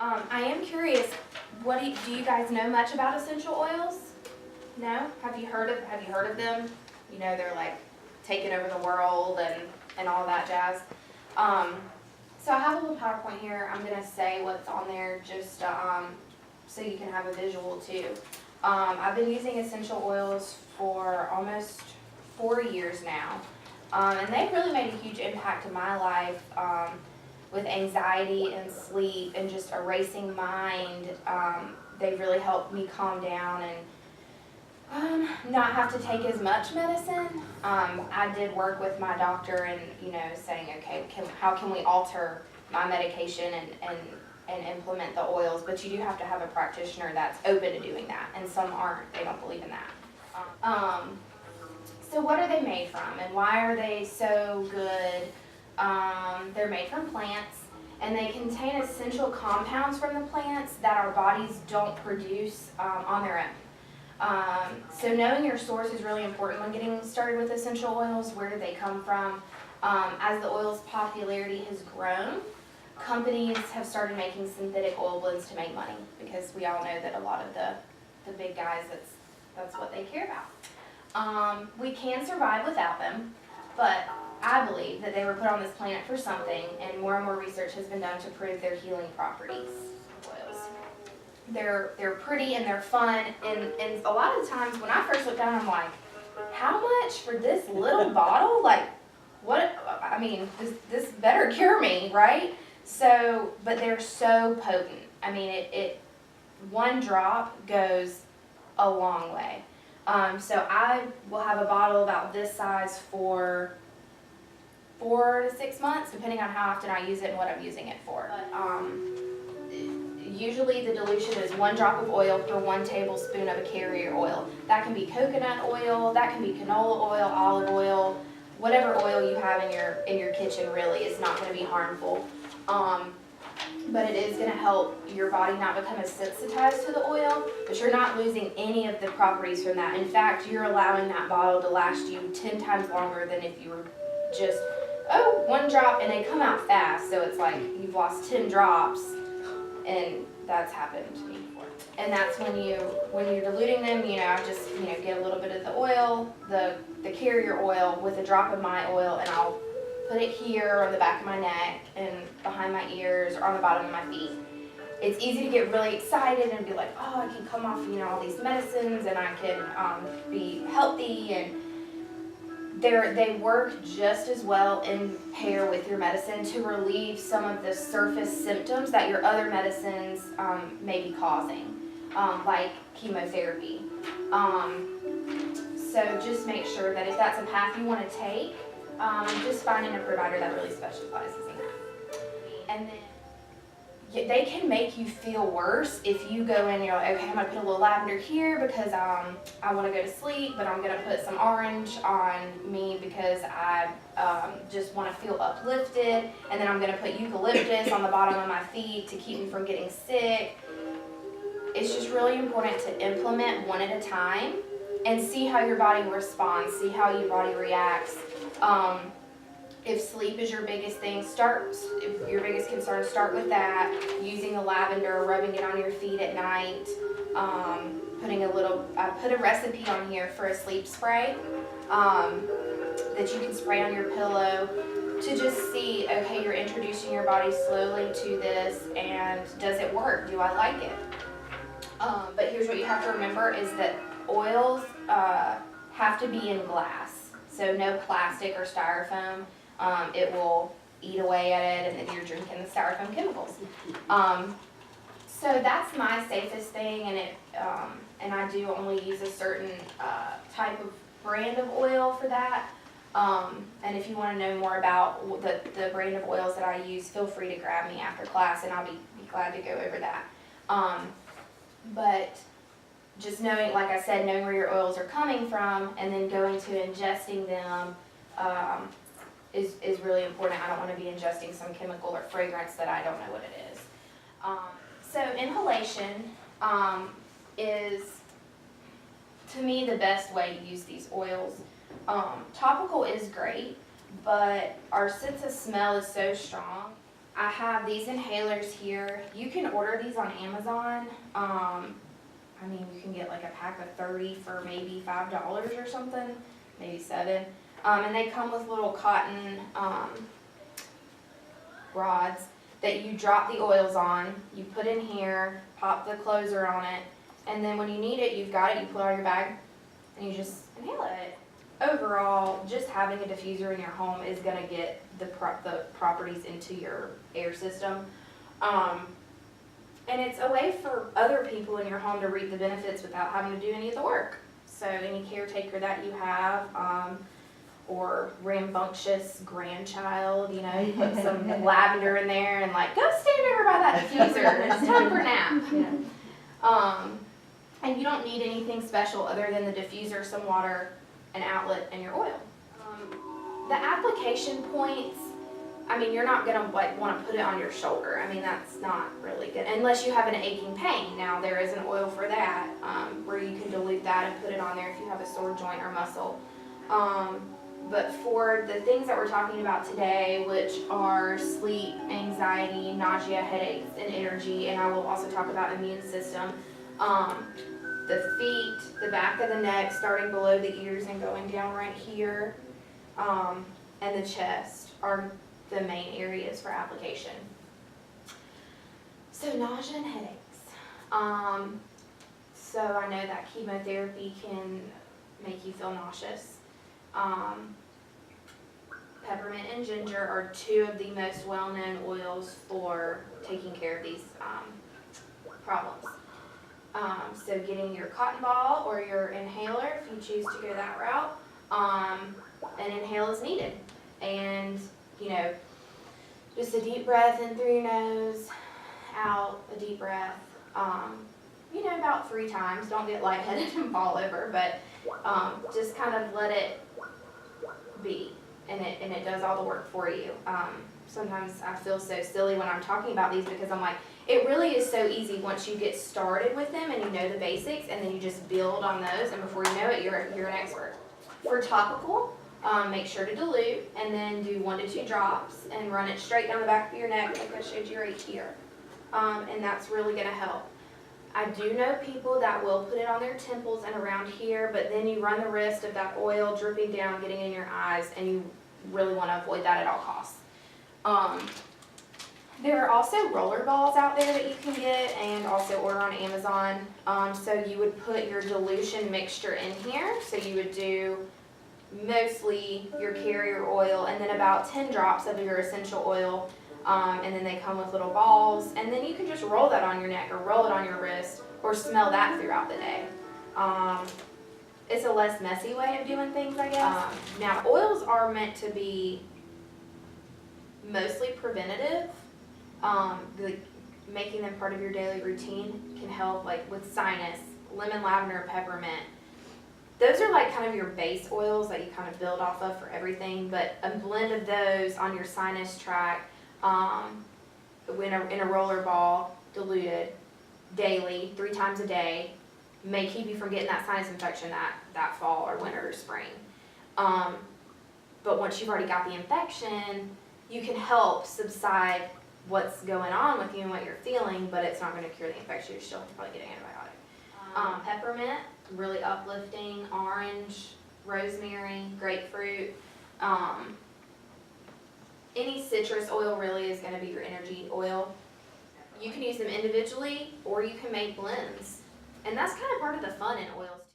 I am curious, do you guys know much about essential oils? No? Have you heard of them? You know, they're like taking over the world and all that jazz. So I have a little PowerPoint here. I'm gonna say what's on there just so you can have a visual too. I've been using essential oils for almost 4 years now, and they've really made a huge impact in my life. With anxiety and sleep and just a racing mind, they've really helped me calm down and not have to take as much medicine. I did work with my doctor and, you know, saying, okay, how can we alter my medication and implement the oils, but you do have to have a practitioner that's open to doing that, and some aren't, they don't believe in that. So what are they made from and why are they so good? They're made from plants, and they contain essential compounds from the plants that our bodies don't produce on their own. So knowing your source is really important when getting started with essential oils. Where do they come from? As the oil's popularity has grown, companies have started making synthetic oil blends to make money, because we all know that a lot of the big guys, that's what they care about. We can survive without them, but I believe that they were put on this planet for something, and more research has been done to prove their healing properties. Oils. They're pretty and they're fun, and a lot of times when I first looked down, I'm like, how much for this little bottle? Like, what? I mean, this better cure me, right? So, but they're so potent. I mean, it one drop goes a long way. So I will have a bottle about this size for 4 to 6 months, depending on how often I use it and what I'm using it for. Usually the dilution is 1 drop of oil per 1 tablespoon of a carrier oil. That can be coconut oil, that can be canola oil, olive oil, whatever oil you have in your kitchen really is not going to be harmful. But it is going to help your body not become as sensitized to the oil, but you're not losing any of the properties from that. In fact, you're allowing that bottle to last you 10 times longer than if you were just 1 drop, and they come out fast, so it's like you've lost 10 drops, and that's happened to me before. And that's when you're diluting them, you know, I just, you know, get a little bit of the oil, the carrier oil with a drop of my oil, and I'll put it here on the back of my neck and behind my ears or on the bottom of my feet. It's easy to get really excited and be like, oh, I can come off, you know, all these medicines, and I can be healthy, and they work just as well in pair with your medicine to relieve some of the surface symptoms that your other medicines may be causing, like chemotherapy. So just make sure that if that's a path you want to take, just finding a provider that really specializes in that. And then they can make you feel worse if you go in and you're like, okay, I'm going to put a little lavender here because I want to go to sleep, but I'm going to put some orange on me because I just want to feel uplifted, and then I'm going to put eucalyptus on the bottom of my feet to keep me from getting sick. It's just really important to implement one at a time and see how your body responds, see how your body reacts. If sleep is your biggest thing, if your biggest concern, start with that. Using the lavender, rubbing it on your feet at night. I put a recipe on here for a sleep spray that you can spray on your pillow to just see, okay, you're introducing your body slowly to this, and does it work? Do I like it? But here's what you have to remember is that oils have to be in glass, so no plastic or styrofoam. It will eat away at it, and then you're drinking the styrofoam chemicals. So that's my safest thing, and I do only use a certain type of brand of oil for that. And if you want to know more about the brand of oils that I use, feel free to grab me after class, and I'll be glad to go over that. But just knowing, like I said, knowing where your oils are coming from, and then going to ingesting them is really important. I don't want to be ingesting some chemical or fragrance that I don't know what it is. So inhalation is, to me, the best way to use these oils. Topical is great, but our sense of smell is so strong I have these inhalers here. You can order these on Amazon. I mean, you can get like a pack of 30 for maybe $5 or something, maybe $7. And they come with little cotton rods that you drop the oils on. You put in here, pop the closer on it, and then when you need it, you've got it. You pull it out of your bag, and you just inhale it. Overall, just having a diffuser in your home is going to get the properties into your air system. And it's a way for other people in your home to reap the benefits without having to do any of the work. So any caretaker that you have, or rambunctious grandchild, you know, you put some lavender in there and like, go stand over by that diffuser, it's time for a nap. Yeah. And you don't need anything special other than the diffuser, some water, an outlet, and your oil. The application points, I mean, you're not gonna like want to put it on your shoulder. I mean, that's not really good, unless you have an aching pain. Now, there is an oil for that, where you can dilute that and put it on there if you have a sore joint or muscle. But for the things that we're talking about today, which are sleep, anxiety, nausea, headaches, and energy, and I will also talk about immune system, the feet, the back of the neck, starting below the ears and going down right here, and the chest are the main areas for application. So nausea and headaches. So I know that chemotherapy can make you feel nauseous. Peppermint and ginger are two of the most well-known oils for taking care of these problems. So getting your cotton ball or your inhaler, if you choose to go that route, an inhale is needed. And, you know, just a deep breath in through your nose, out, a deep breath, you know, about 3 times. Don't get lightheaded and fall over, but just kind of let it be, and it does all the work for you. Sometimes I feel so silly when I'm talking about these because I'm like, it really is so easy once you get started with them and you know the basics, and then you just build on those, and before you know it, you're an expert. For topical, make sure to dilute and then do 1 to 2 drops and run it straight down the back of your neck like I showed you right here. And that's really going to help. I do know people that will put it on their temples and around here, but then you run the risk of that oil dripping down, getting in your eyes, and you really want to avoid that at all costs. There are also roller balls out there that you can get and also order on Amazon. So you would put your dilution mixture in here. So you would do mostly your carrier oil and then about 10 drops of your essential oil. And then they come with little balls, and then you can just roll that on your neck or roll it on your wrist or smell that throughout the day. It's a less messy way of doing things, I guess. Now, oils are meant to be mostly preventative. Making them part of your daily routine can help, like with sinus, lemon, lavender, peppermint. Those are like kind of your base oils that you kind of build off of for everything, but a blend of those on your sinus tract, in a roller ball, diluted daily, 3 times a day, may keep you from getting that sinus infection that fall or winter or spring. But once you've already got the infection, you can help subside what's going on with you and what you're feeling, but it's not going to cure the infection. You're still probably getting antibiotic. Peppermint, really uplifting. Orange, rosemary, grapefruit. Any citrus oil really is going to be your energy oil. You can use them individually or you can make blends. And that's kind of part of the fun in oils.